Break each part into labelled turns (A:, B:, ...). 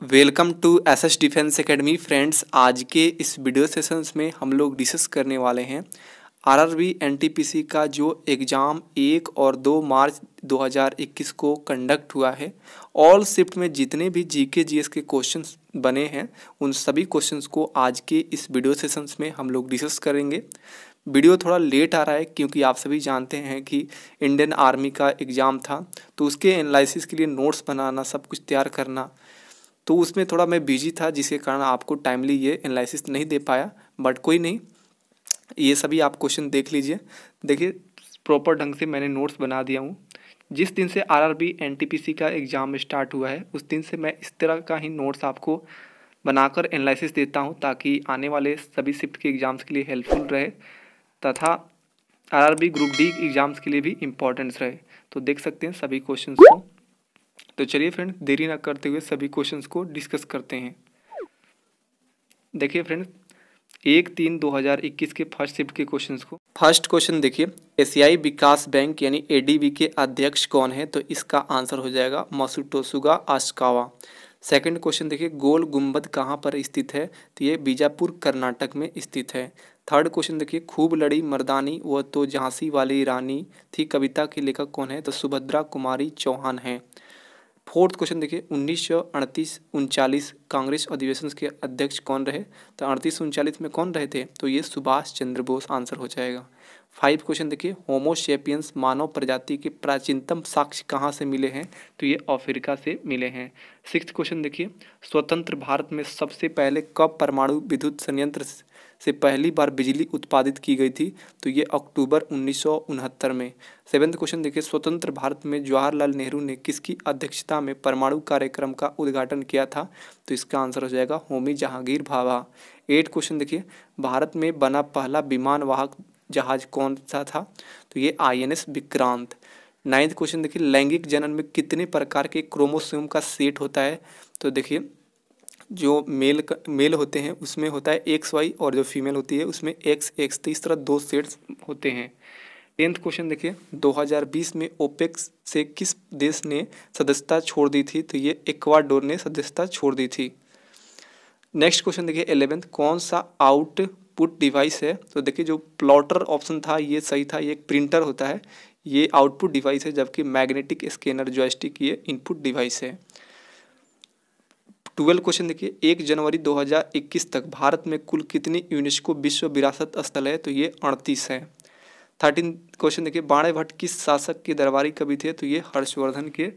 A: Welcome to SS defence academy friends. आज के इस वीडियो सेशंस में हम लोग डिस्कस करने वाले हैं आरआरबी एनटीपीसी का जो एग्ज़ाम 1 और 2 मार्च 2021 को कंडक्ट हुआ है। ऑल शिफ्ट में जितने भी जीके जीएस के क्वेश्चंस बने हैं उन सभी क्वेश्चंस को आज के इस वीडियो सेशंस में हम लोग डिस्कस करेंगे। वीडियो थोड़ा लेट आ रहा है क्योंकि आप सभी जानते हैं कि इंडियन आर्मी का एग्ज़ाम था, तो उसके एनालिसिस के लिए नोट्स बनाना, सब कुछ तैयार करना, तो उसमें थोड़ा मैं बिजी था, जिसके कारण आपको टाइमली ये एनालिसिस नहीं दे पाया। बट कोई नहीं, ये सभी आप क्वेश्चन देख लीजिए। देखिए, प्रॉपर ढंग से मैंने नोट्स बना दिया हूँ। जिस दिन से आरआरबी एनटीपीसी का एग्ज़ाम स्टार्ट हुआ है उस दिन से मैं इस तरह का ही नोट्स आपको बनाकर एनालिसिस देता हूँ, ताकि आने वाले सभी शिफ्ट के एग्ज़ाम्स के लिए हेल्पफुल रहे तथा आरआरबी ग्रुप डी एग्ज़ाम्स के लिए भी इम्पोर्टेंस रहे। तो देख सकते हैं सभी क्वेश्चंस को। तो चलिए फ्रेंड, देरी ना करते हुए सभी क्वेश्चंस को डिस्कस करते हैं। देखिए फ्रेंड्स, 1/3/2021 के फर्स्ट शिफ्ट के क्वेश्चंस को। फर्स्ट क्वेश्चन देखिए, एशियाई विकास बैंक यानी एडीबी के अध्यक्ष कौन है? तो इसका आंसर हो जाएगा मात्सुटोशी आशिकावा। सेकंड क्वेश्चन देखिए, गोल गुंबद कहाँ पर स्थित है? तो ये बीजापुर कर्नाटक में स्थित है। थर्ड क्वेश्चन देखिए, खूब लड़ी मर्दानी वह तो झांसी वाली रानी थी कविता के लेखक कौन है? तो सुभद्रा कुमारी चौहान है। फोर्थ क्वेश्चन देखिए, 1938-39 कांग्रेस अधिवेशन के अध्यक्ष कौन रहे? तो 38-39 में कौन रहे थे? तो ये सुभाष चंद्र बोस आंसर हो जाएगा। 5 क्वेश्चन देखिए, होमो सेपियंस मानव प्रजाति के प्राचीनतम साक्ष्य कहाँ से मिले हैं? तो ये अफ्रीका से मिले हैं। 6th क्वेश्चन देखिए, स्वतंत्र भारत में सबसे पहले कब परमाणु विद्युत संयंत्र से पहली बार बिजली उत्पादित की गई थी? तो ये अक्टूबर 1969 में। 7th क्वेश्चन देखिए, स्वतंत्र भारत में जवाहरलाल नेहरू ने किसकी अध्यक्षता में परमाणु कार्यक्रम का उद्घाटन किया था? तो इसका आंसर हो जाएगा होमी जहांगीर भाभा। 8th क्वेश्चन देखिए, भारत में बना पहला विमान वाहक जहाज कौन सा था? तो ये आईएनएस विक्रांत। 9th क्वेश्चन देखिए, लैंगिक जनन में कितने प्रकार के क्रोमोसोम का सेट होता है? तो देखिए, जो मेल होते हैं उसमें होता है XY, और जो फीमेल होती है उसमें XX, तो इस तरह 2 सेट्स होते हैं। 10th क्वेश्चन देखिए, 2020 में ओपेक से किस देश ने सदस्यता छोड़ दी थी? तो ये इक्वाडोर ने सदस्यता छोड़ दी थी। नेक्स्ट क्वेश्चन देखिए, 11th, कौन सा आउटपुट डिवाइस है? तो देखिए, जो प्लॉटर ऑप्शन था ये सही था, ये एक प्रिंटर होता है, ये आउटपुट डिवाइस है, जबकि मैग्नेटिक स्कैनर जॉयस्टिक ये इनपुट डिवाइस है। 12 क्वेश्चन देखिए, 1 जनवरी 2021 तक भारत में कुल कितनी यूनेस्को विश्व विरासत स्थल है? तो ये 38 है। 13 क्वेश्चन देखिए, बाणे भट्ट किस शासक के दरबारी कवि थे? तो ये हर्षवर्धन के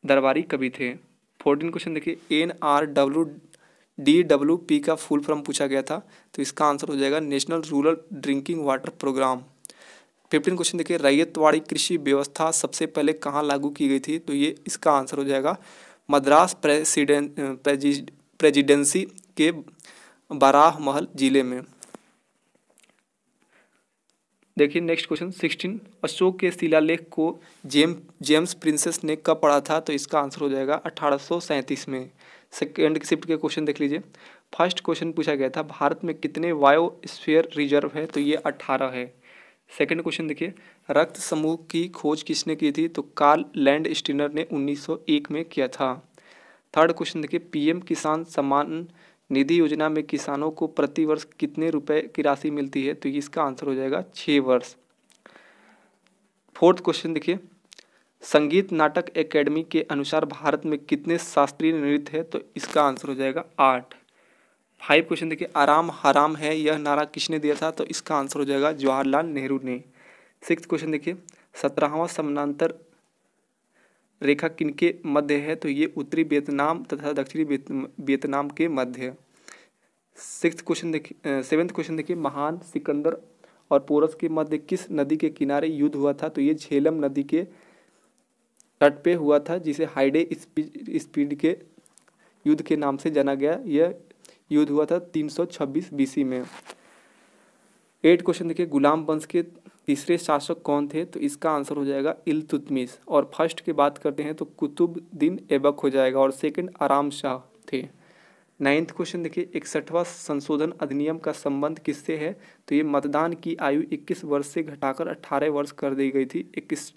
A: दरबारी कवि थे। 14 क्वेश्चन देखिए, NRWDWP का फुल फॉर्म पूछा गया था, तो इसका आंसर हो जाएगा national rural drinking water programme. 15 question देखिए, रैयतवाड़ी कृषि व्यवस्था सबसे पहले कहाँ लागू की गई थी? तो ये इसका आंसर हो जाएगा मद्रास प्रेसिडेंसी के बाराहमहल जिले में। देखिए नेक्स्ट क्वेश्चन 16, अशोक के शिलालेख को जेम्स प्रिंसेस ने कब पढ़ा था? तो इसका आंसर हो जाएगा 1837 में। सेकेंड शिफ्ट के क्वेश्चन देख लीजिए। फर्स्ट क्वेश्चन पूछा गया था, भारत में कितने बायोस्फीयर रिजर्व है? तो ये 18 है। सेकंड क्वेश्चन देखिए, रक्त समूह की खोज किसने की थी? तो कार्ल लैंड स्टीनर ने 1901 में किया था। थर्ड क्वेश्चन देखिए, पीएम किसान सम्मान निधि योजना में किसानों को प्रति वर्ष कितने रुपए की राशि मिलती है? तो इसका आंसर हो जाएगा 6 वर्ष। फोर्थ क्वेश्चन देखिए, संगीत नाटक एकेडमी के अनुसार भारत में कितने शास्त्रीय नृत्य है? तो इसका आंसर हो जाएगा 8। 5 क्वेश्चन देखिए, आराम हराम है यह नारा किसने दिया था? तो इसका आंसर हो जाएगा जवाहरलाल नेहरू ने। 6 क्वेश्चन देखिए, 17वां समानांतर रेखा किनके मध्य है? तो ये उत्तरी वियतनाम तथा दक्षिणी वियतनाम के मध्य है। 6th क्वेश्चन देखिए, 7th क्वेश्चन देखिए, महान सिकंदर और पोरस के मध्य किस नदी के किनारे युद्ध हुआ था? तो ये झेलम नदी के तट पे हुआ था, जिसे हाइडे स्पीड के युद्ध के नाम से जाना गया। यह युद्ध हुआ था 326 BC में। 8 क्वेश्चन देखिए, गुलाम वंश के तीसरे शासक कौन थे? तो इसका आंसर हो जाएगा इल्तुतमिश। और फर्स्ट की बात करते हैं तो कुतुबुद्दीन ऐबक हो जाएगा, और सेकंड आराम शाह थे। 9th क्वेश्चन देखिए, 61वां संशोधन अधिनियम का संबंध किससे है? तो ये मतदान की आयु 21 वर्ष से घटाकर 18 वर्ष कर दी गई थी, 21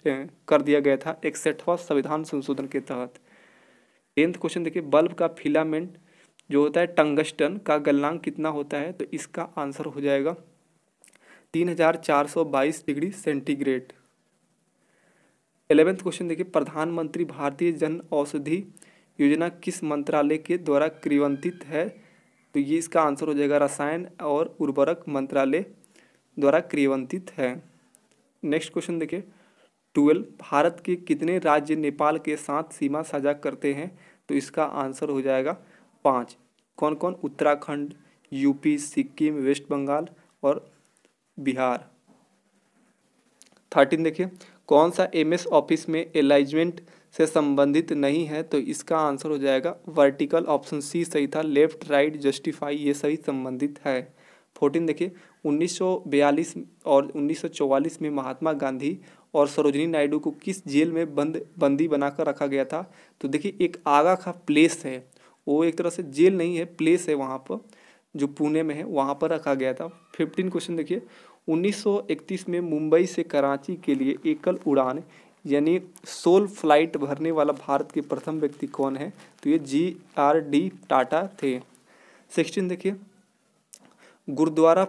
A: कर दिया गया था 61वां संविधान संशोधन के तहत। 10th क्वेश्चन देखिए, बल्ब का फिलामेंट जो होता है टंगस्टन का गलनांक कितना होता है, तो इसका आंसर हो जाएगा 3422 डिग्री सेंटीग्रेड। 11th क्वेश्चन देखिए, प्रधानमंत्री भारतीय जन औषधि योजना किस मंत्रालय के द्वारा क्रियान्वित है, तो ये इसका आंसर हो जाएगा रसायन और उर्वरक मंत्रालय द्वारा क्रियान्वित है। नेक्स्ट क्वेश्चन देखिए, 12 भारत के कितने राज्य नेपाल के साथ सीमा साझा करते हैं, तो इसका आंसर हो जाएगा 5। कौन कौन? उत्तराखंड, यूपी, सिक्किम, वेस्ट बंगाल और बिहार। 13 देखिए, कौन सा एमएस ऑफिस में अलाइनमेंट से संबंधित नहीं है, तो इसका आंसर हो जाएगा वर्टिकल। ऑप्शन सी सही था, लेफ्ट राइट जस्टिफाई ये सही संबंधित है। 14 देखिए, 1942 और 1944 में महात्मा गांधी और सरोजिनी नायडू को किस जेल में बंदी बनाकर रखा गया था, तो देखिए एक आगा का प्लेस है, वो एक तरह से जेल नहीं है, प्लेस है वहाँ पर जो पुणे में है, वहाँ पर रखा गया था। 15 क्वेश्चन देखिए, 1931 में मुंबई से कराची के लिए एकल उड़ान यानी सोल फ्लाइट भरने वाला भारत के प्रथम व्यक्ति कौन है, तो ये GRD टाटा थे। 16 देखिए, गुरुद्वारा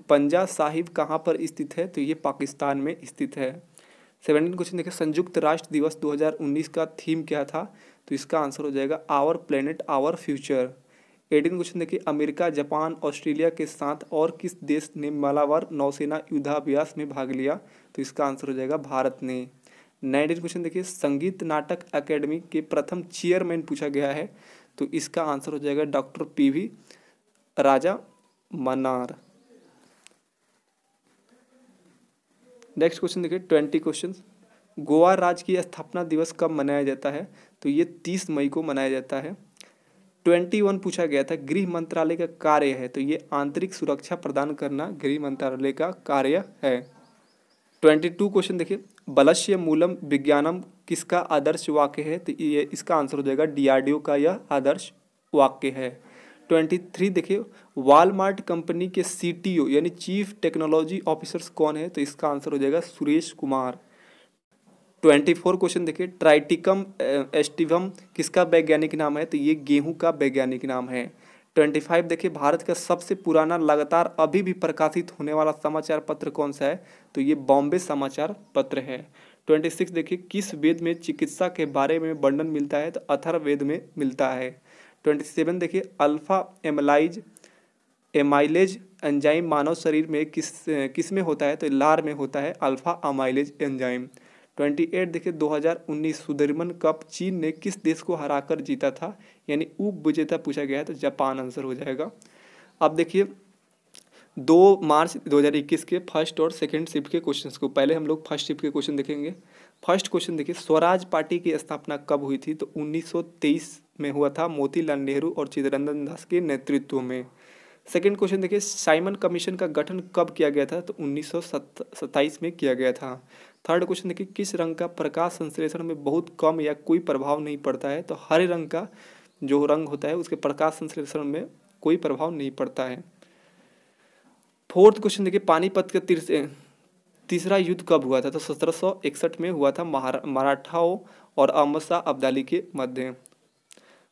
A: पंजा साहिब कहाँ पर स्थित है, तो ये पाकिस्तान में स्थित है। 17 क्वेश्चन देखिए, संयुक्त राष्ट्र दिवस 2019 का थीम क्या था, तो इसका आंसर हो जाएगा our planet our future. 18 question देखिए, अमेरिका, जापान, ऑस्ट्रेलिया के साथ और किस देश ने मालाबार नौसेना युद्धाभ्यास में भाग लिया, तो इसका आंसर हो जाएगा भारत ने। 19 क्वेश्चन देखिए, संगीत नाटक अकेडमी के प्रथम चेयरमैन पूछा गया है, तो इसका आंसर हो जाएगा डॉक्टर PV राजा मन्नार। नेक्स्ट क्वेश्चन देखिए, 20 क्वेश्चन, गोवा राज्य की स्थापना दिवस कब मनाया जाता है, तो ये 30 मई को मनाया जाता है। 21 पूछा गया था, गृह मंत्रालय का कार्य है, तो ये आंतरिक सुरक्षा प्रदान करना गृह मंत्रालय का कार्य है। 22 क्वेश्चन देखिए, बलस्य मूलम विज्ञानम किसका आदर्श वाक्य है, तो ये इसका आंसर हो जाएगा DRDO का यह आदर्श वाक्य है। 23 देखिए, वॉलमार्ट कंपनी के CTO यानी चीफ टेक्नोलॉजी ऑफिसर्स कौन है, तो इसका आंसर हो जाएगा सुरेश कुमार। 24 क्वेश्चन देखिए, ट्राइटिकम एस्टिवम किसका वैज्ञानिक नाम है, तो ये गेहूं का वैज्ञानिक नाम है। 25 देखिए, भारत का सबसे पुराना लगातार अभी भी प्रकाशित होने वाला समाचार पत्र कौन सा है, तो ये बॉम्बे समाचार पत्र है। 26 देखिए, किस वेद में चिकित्सा के बारे में वर्णन मिलता है, तो अथर्ववेद में मिलता है। 27 देखिए, अल्फा एमाइलेज एंजाइम मानव शरीर में किस में होता है, तो लार में होता है अल्फा अमाइलेज एंजाइम। 28 देखिए, 2019 सुदर्मन कप चीन ने किस देश को हराकर जीता था, यानी उप विजेता पूछा गया है, तो जापान आंसर हो जाएगा। अब देखिए 2 मार्च 2021 के फर्स्ट और सेकंड शिफ्ट के क्वेश्चंस को, पहले हम लोग फर्स्ट शिफ्ट के क्वेश्चन देखेंगे। फर्स्ट क्वेश्चन देखिए, स्वराज पार्टी की स्थापना कब हुई थी, तो 1923 में हुआ था, मोतीलाल नेहरू और चित्तरंजन दास के नेतृत्व में। सेकंड क्वेश्चन देखिए, साइमन कमीशन का गठन कब किया गया था, तो 1927 में किया गया था। थर्ड क्वेश्चन देखिए, किस रंग का प्रकाश संश्लेषण में बहुत कम या कोई प्रभाव नहीं पड़ता है, तो हरे रंग का जो रंग होता है उसके प्रकाश संश्लेषण में कोई प्रभाव नहीं पड़ता है। फोर्थ क्वेश्चन देखिए, पानीपत का तीसरा युद्ध कब हुआ था, तो 1761 में हुआ था, मराठाओं और अहमद शाह अब्दाली के मध्य।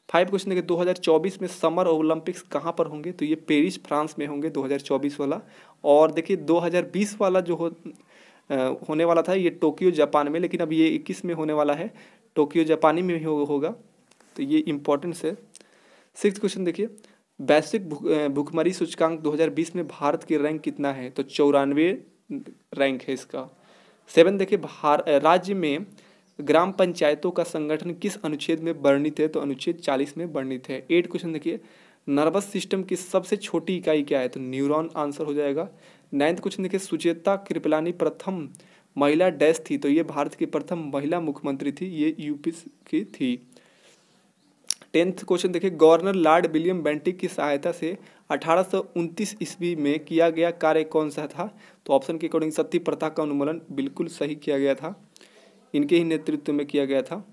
A: 5 क्वेश्चन देखिए, 2024 में समर ओलंपिक्स कहाँ पर होंगे, तो ये पेरिस फ्रांस में होंगे 2024 वाला। और देखिए 2020 वाला जो होने वाला था ये टोक्यो जापान में, लेकिन अब ये 21 में होने वाला है, टोक्यो जापानी में होगा, तो ये इम्पोर्टेंस है। 6th क्वेश्चन देखिए, वैश्विक भुखमरी सूचकांक 2020 में भारत की रैंक कितना है, तो 94 रैंक है इसका। 7 देखिए, राज्य में ग्राम पंचायतों का संगठन किस अनुच्छेद में वर्णित है, तो अनुच्छेद 40 में वर्णित है। 8 क्वेश्चन देखिए, नर्वस सिस्टम की सबसे छोटी इकाई क्या है, तो न्यूरॉन आंसर हो जाएगा। 9th क्वेश्चन देखिए, सुचेता कृपलानी प्रथम महिला डैश थी, तो ये भारत की प्रथम महिला मुख्यमंत्री थी, ये यूपी की थी। 10th क्वेश्चन देखिए, गवर्नर लॉर्ड विलियम बेंटिक की सहायता से 1829 ईस्वी में किया गया कार्य कौन सा था, तो ऑप्शन के अकॉर्डिंग सती प्रथा का उन्मूलन बिल्कुल सही किया गया था, इनके ही नेतृत्व में किया गया था।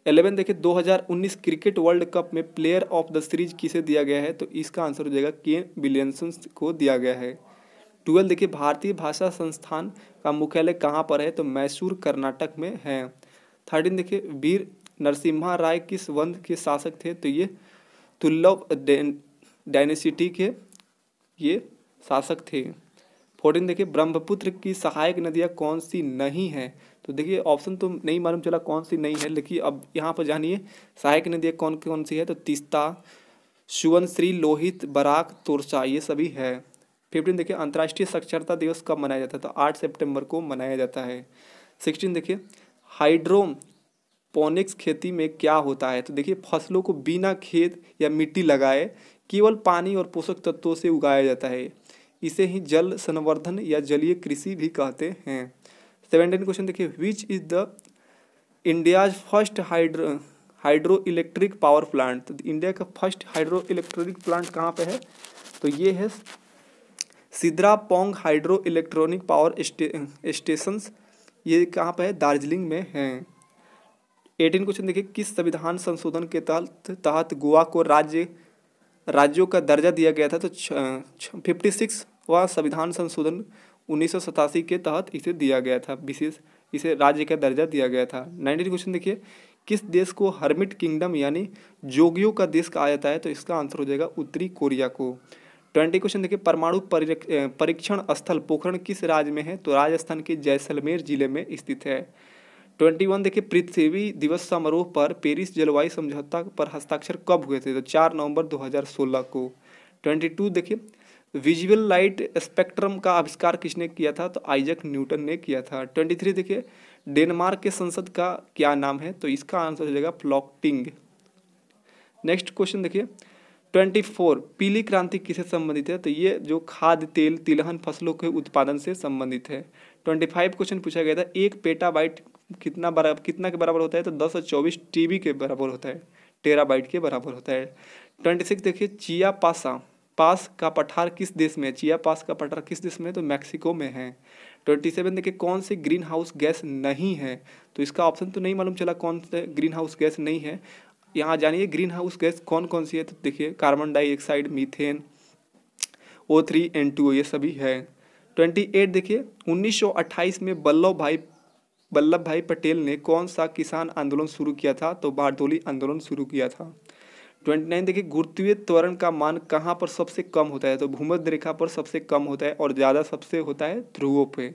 A: 11 देखिए, 2019 क्रिकेट वर्ल्ड कप में प्लेयर ऑफ द सीरीज किसे दिया गया है, तो इसका आंसर हो जाएगा केन विलियमसन को दिया गया है। 12 देखिए, भारतीय भाषा संस्थान का मुख्यालय कहाँ पर है, तो मैसूर कर्नाटक में है। 13 देखिए, वीर नरसिम्हा राय किस वंश के शासक थे? तो ये तुगलक डायनेसिटी के ये शासक थे। 14 देखिए ब्रह्मपुत्र की सहायक नदियाँ कौन सी नहीं है? तो देखिए ऑप्शन तो नहीं मालूम चला कौन सी नहीं है, लेकिन अब यहाँ पर जानिए सहायक नदियाँ कौन कौन सी है। तो तीस्ता, सुवर्णश्री, लोहित, बराक, तोरसा, ये सभी है। 15 देखिए अंतर्राष्ट्रीय साक्षरता दिवस कब मनाया जाता है? तो 8 सितंबर को मनाया जाता है। 16 देखिए हाइड्रोपोनिक्स खेती में क्या होता है? तो देखिए फसलों को बिना खेत या मिट्टी लगाए केवल पानी और पोषक तत्वों से उगाया जाता है। इसे ही जल संवर्धन या जलीय कृषि भी कहते हैं। 17 क्वेश्चन देखिए which is the India's first hydro electric power plant? तो इंडिया का फर्स्ट हाइड्रो इलेक्ट्रिक प्लांट कहाँ पे है? तो ये है सिद्रापोंग हाइड्रो इलेक्ट्रॉनिक पावर स्टेशंस। ये कहाँ पे है? दार्जिलिंग में है। 18 क्वेश्चन देखिए किस संविधान संशोधन के तहत गोवा को राज्यों का दर्जा दिया गया था? तो 56वां संविधान संशोधन 1987 के तहत इसे दिया गया था, विशेष इसे राज्य का दर्जा दिया गया था। 19 क्वेश्चन देखिए किस देश को हर्मिट किंगडम यानी जोगियों का देश कहा जाता है? तो इसका आंसर हो जाएगा उत्तरी कोरिया को। 20 क्वेश्चन देखिए परमाणु परीक्षण स्थल पोखरण किस राज्य में है? तो राजस्थान के जैसलमेर जिले में स्थित है। 21 देखिए पृथ्वी दिवस समारोह पर पेरिस जलवायु समझौता पर हस्ताक्षर कब हुए थे? तो 4 नवंबर 2016 को। 22 देखिए विजुअल लाइट स्पेक्ट्रम का आविष्कार किसने किया था? तो आइजैक न्यूटन ने किया था। 23 देखिए डेनमार्क के संसद का क्या नाम है? तो इसका आंसर हो जाएगा फ्लॉकटिंग। नेक्स्ट क्वेश्चन देखिए 24 पीली क्रांति किससे संबंधित है? तो ये जो खाद्य तेल तिलहन फसलों के उत्पादन से संबंधित है। 25 क्वेश्चन पूछा गया था एक पेटाबाइट कितना के बराबर होता है? तो 1024 टीबी के बराबर होता है, टेराबाइट के बराबर होता है। 26 देखिए चिया पास का पठार किस देश में है? चिया पास का पठार किस देश में है? तो मैक्सिको में है। 27 देखिए कौन सी ग्रीन हाउस गैस नहीं है? तो इसका ऑप्शन तो नहीं मालूम चला कौन सा ग्रीन हाउस गैस नहीं है। यहाँ जानिए ग्रीन हाउस गैस कौन कौन सी है। तो देखिए कार्बन डाइऑक्साइड, मीथेन, O3N2 ये सभी है। 28 देखिए 1928 में वल्लभ भाई पटेल ने कौन सा किसान आंदोलन शुरू किया था? तो बारडोली आंदोलन शुरू किया था। 29 देखिए गुरुत्वीय त्वरण का मान कहाँ पर सबसे कम होता है? तो भूमध्य रेखा पर सबसे कम होता है और ज़्यादा सबसे होता है ध्रुवों पे।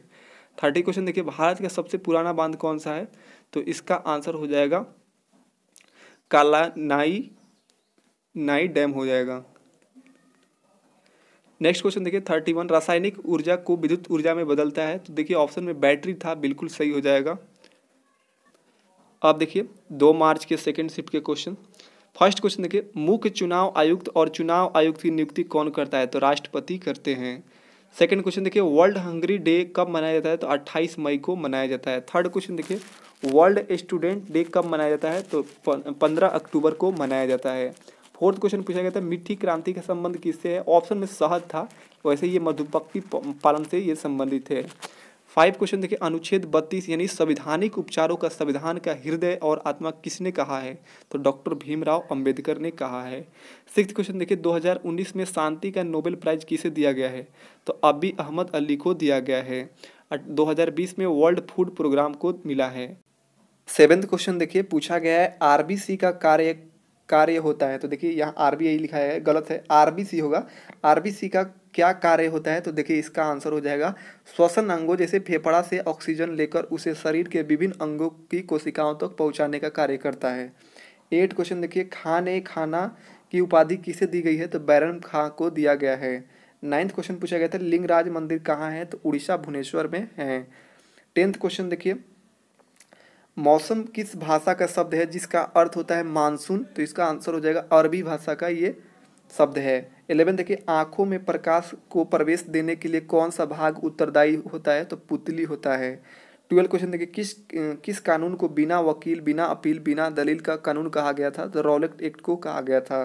A: 30 क्वेश्चन देखिए भारत का सबसे पुराना बांध कौन सा है? तो इसका आंसर हो जाएगा कालानाई डैम हो जाएगा। नेक्स्ट क्वेश्चन देखिए 31 रासायनिक ऊर्जा को विद्युत ऊर्जा में बदलता है? तो देखिए ऑप्शन में बैटरी था, बिल्कुल सही हो जाएगा। अब देखिए 2 मार्च के सेकंड शिफ्ट के क्वेश्चन। फर्स्ट क्वेश्चन देखिए मुख्य चुनाव आयुक्त और चुनाव आयुक्त की नियुक्ति कौन करता है? तो राष्ट्रपति करते हैं। सेकंड क्वेश्चन देखिए वर्ल्ड हंगरी डे कब मनाया जाता है? तो 28 मई को मनाया जाता है। थर्ड क्वेश्चन देखिए वर्ल्ड स्टूडेंट डे कब मनाया जाता है? तो 15 अक्टूबर को मनाया जाता है। फोर्थ क्वेश्चन पूछा गया था मीठी क्रांति का संबंध किससे है? ऑप्शन में शहद था, वैसे ये मधुमक्खी पालन से ये संबंधित है। 5 क्वेश्चन देखिए अनुच्छेद 32 यानी संवैधानिक उपचारों का संविधान का हृदय और आत्मा किसने कहा है? तो डॉक्टर भीमराव अंबेडकर ने कहा है। 6th क्वेश्चन देखिए 2019 में शांति का नोबेल प्राइज किसे दिया गया है? तो अबी अहमद अली को दिया गया है। 2020 में वर्ल्ड फूड प्रोग्राम को मिला है। 7th क्वेश्चन देखिए पूछा गया है आरबीसी का कार्य होता है? तो देखिए यहाँ आरबीआई लिखा है, गलत है, आरबीसी होगा। आरबीसी का क्या कार्य होता है? तो देखिए इसका आंसर हो जाएगा श्वसन अंगों जैसे फेफड़ा से ऑक्सीजन लेकर उसे शरीर के विभिन्न अंगों की कोशिकाओं तक पहुंचाने का कार्य करता है। 8 क्वेश्चन देखिए खाना की उपाधि किसे दी गई है? तो बैरन खां को दिया गया है। 9th क्वेश्चन पूछा गया था लिंगराज मंदिर कहाँ है? तो उड़ीसा भुवनेश्वर में है। 10th क्वेश्चन देखिए मौसम किस भाषा का शब्द है जिसका अर्थ होता है मानसून? तो इसका आंसर हो जाएगा अरबी भाषा का ये शब्द है। 11 देखिए आंखों में प्रकाश को प्रवेश देने के लिए कौन सा भाग उत्तरदायी होता है? तो पुतली होता है। 12 क्वेश्चन देखिए किस कानून को बिना वकील, बिना अपील, बिना दलील का कानून कहा गया था? तो रॉलेट एक्ट को कहा गया था।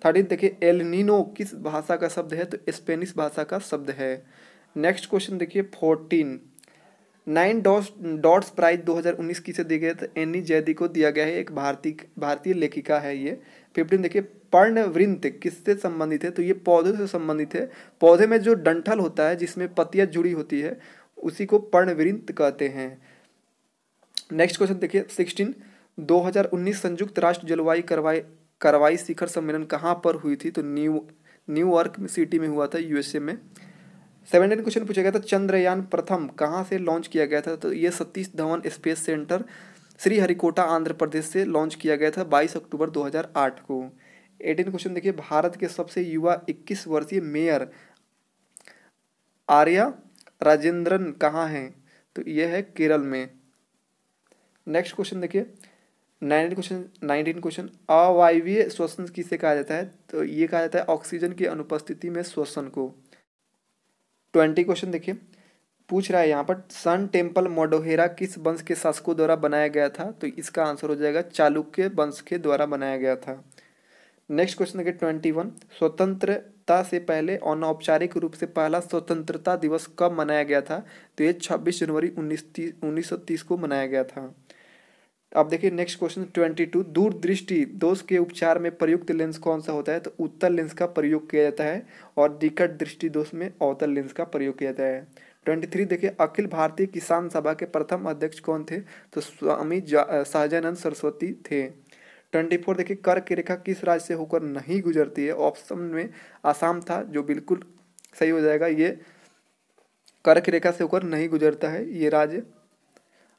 A: 13 देखिए एल नीनो किस भाषा का शब्द है? तो स्पेनिश भाषा का शब्द है। नेक्स्ट क्वेश्चन देखिए 14 9 डॉट्स प्राइज 2019 किसे दिया गया? तो एनी जैदी को दिया गया है, एक भारतीय लेखिका है ये। 15 देखिए पर्णवृंत किससे संबंधित है? तो ये पौधों से संबंधित है। पौधे में जो डंठल होता है जिसमें पत्तियां जुड़ी होती है उसी को पर्णवृंत कहते हैं। नेक्स्ट क्वेश्चन देखिए 16 2019 संयुक्त राष्ट्र जलवायु कार्रवाई शिखर सम्मेलन कहाँ पर हुई थी? तो न्यूयॉर्क सिटी में हुआ था, यूएसए में। 17 क्वेश्चन पूछा गया था, चंद्रयान प्रथम कहाँ से लॉन्च किया गया था? तो ये सतीश धवन स्पेस सेंटर श्रीहरिकोटा आंध्र प्रदेश से लॉन्च किया गया था 22 अक्टूबर 2008 को। 18 क्वेश्चन देखिए, भारत के सबसे युवा 21 वर्षीय मेयर आर्या राजेंद्रन कहाँ हैं? तो यह है केरल में। नेक्स्ट क्वेश्चन देखिए, 19 क्वेश्चन अवायवीय श्वसन किसे कहा जाता है? तो ये कहा जाता है ऑक्सीजन की अनुपस्थिति में श्वसन को। 20 क्वेश्चन देखिए, पूछ रहा है यहाँ पर सन टेम्पल मोडोहेरा किस वंश के शासकों द्वारा बनाया गया था? तो इसका आंसर हो जाएगा चालुक्य वंश के द्वारा बनाया गया था। नेक्स्ट क्वेश्चन देखिए 21, स्वतंत्रता से पहले अनौपचारिक रूप से पहला स्वतंत्रता दिवस कब मनाया गया था? तो ये 26 जनवरी 1930 को मनाया गया था। अब देखिए नेक्स्ट क्वेश्चन 22, दूरदृष्टि दोष के उपचार में प्रयुक्त लेंस कौन सा होता है? तो उत्तल लेंस का प्रयोग किया जाता है और निकट दृष्टि दोष में अवतल लेंस का प्रयोग किया जाता है। 23 देखिए, अखिल भारतीय किसान सभा के प्रथम अध्यक्ष कौन थे? तो स्वामी सहजानंद सरस्वती थे। 24 देखिए, कर्क की रेखा किस राज्य से होकर नहीं गुजरती है? ऑप्शन में आसाम था, जो बिल्कुल सही हो जाएगा। ये कर्क रेखा से होकर नहीं गुजरता है ये राज्य।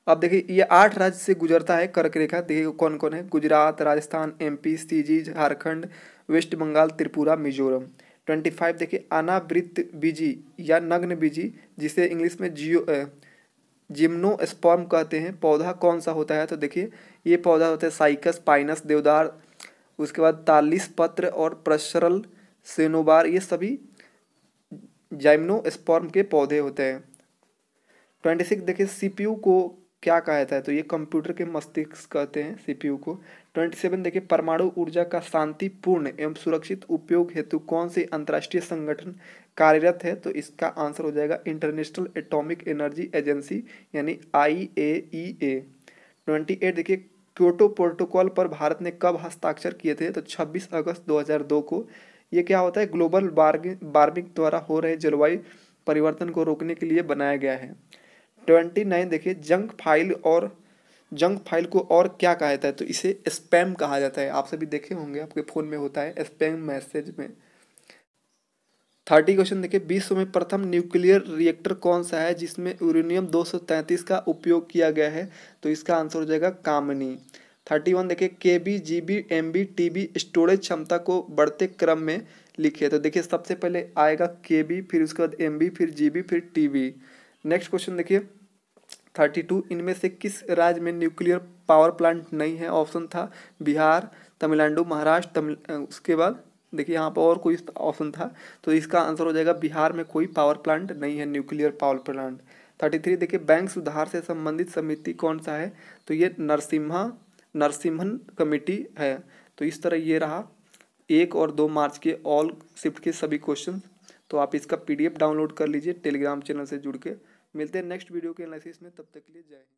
A: अब देखिए ये 8 राज्य से गुजरता है कर्क रेखा। देखिए कौन कौन है? Gujarat, Rajasthan, MP, CG, Jharkhand, West Bengal, Tripura, Mizoram. 25 देखिए, अनावृत बीजी या नग्न बीजी, जिसे इंग्लिश में जिम्नोस्पर्म कहते हैं, पौधा कौन सा होता है? तो देखिए ये पौधा होता है साइकस, पाइनस, देवदार, उसके बाद तालिस पत्र और प्रसरल, सेनोबार, ये सभी जिम्नोस्पर्म के पौधे होते हैं। 26 देखिए, सीपीयू को क्या कहा जाता है? तो ये कंप्यूटर के मस्तिष्क कहते हैं सीपीयू को। 27 देखिए, परमाणु ऊर्जा का शांतिपूर्ण एवं सुरक्षित उपयोग हेतु कौन से अंतर्राष्ट्रीय संगठन कार्यरत है? तो इसका आंसर हो जाएगा इंटरनेशनल एटॉमिक एनर्जी एजेंसी यानी IAEA। 28 देखिए, क्योटो प्रोटोकॉल पर भारत ने कब हस्ताक्षर किए थे? तो 26 अगस्त 2002 को। ये क्या होता है? ग्लोबल वार्मिंग द्वारा हो रहे जलवायु परिवर्तन को रोकने के लिए बनाया गया है। 29 देखिए, जंक फाइल को और क्या कहा जाता है? तो इसे स्पैम कहा जाता है। आप सभी देखे होंगे, आपके फ़ोन में होता है स्पैम मैसेज में। 30 क्वेश्चन देखिए, विश्व में प्रथम न्यूक्लियर रिएक्टर कौन सा है जिसमें यूरेनियम 233 का उपयोग किया गया है? तो इसका आंसर हो जाएगा कामनी। 31 देखिए, KB, GB, MB, TB storage क्षमता को बढ़ते क्रम में लिखिए। तो देखिए सबसे पहले आएगा KB, फिर उसके बाद MB, फिर GB, फिर TB। नेक्स्ट क्वेश्चन देखिए 32, इनमें से किस राज्य में न्यूक्लियर पावर प्लांट नहीं है? ऑप्शन था बिहार, तमिलनाडु, महाराष्ट्र, उसके बाद देखिए यहाँ पर और कोई ऑप्शन था, तो इसका आंसर हो जाएगा बिहार में कोई पावर प्लांट नहीं है, न्यूक्लियर पावर प्लांट। 33 देखिए, बैंक सुधार से संबंधित समिति कौन सा है? तो ये नरसिम्हन कमेटी है। तो इस तरह ये रहा 1 और 2 मार्च के ऑल शिफ्ट के सभी क्वेश्चन। तो आप इसका PDF डाउनलोड कर लीजिए टेलीग्राम चैनल से जुड़ के। मिलते हैं नेक्स्ट वीडियो के एनालिसिस में, तब तक के लिए जय हिंद।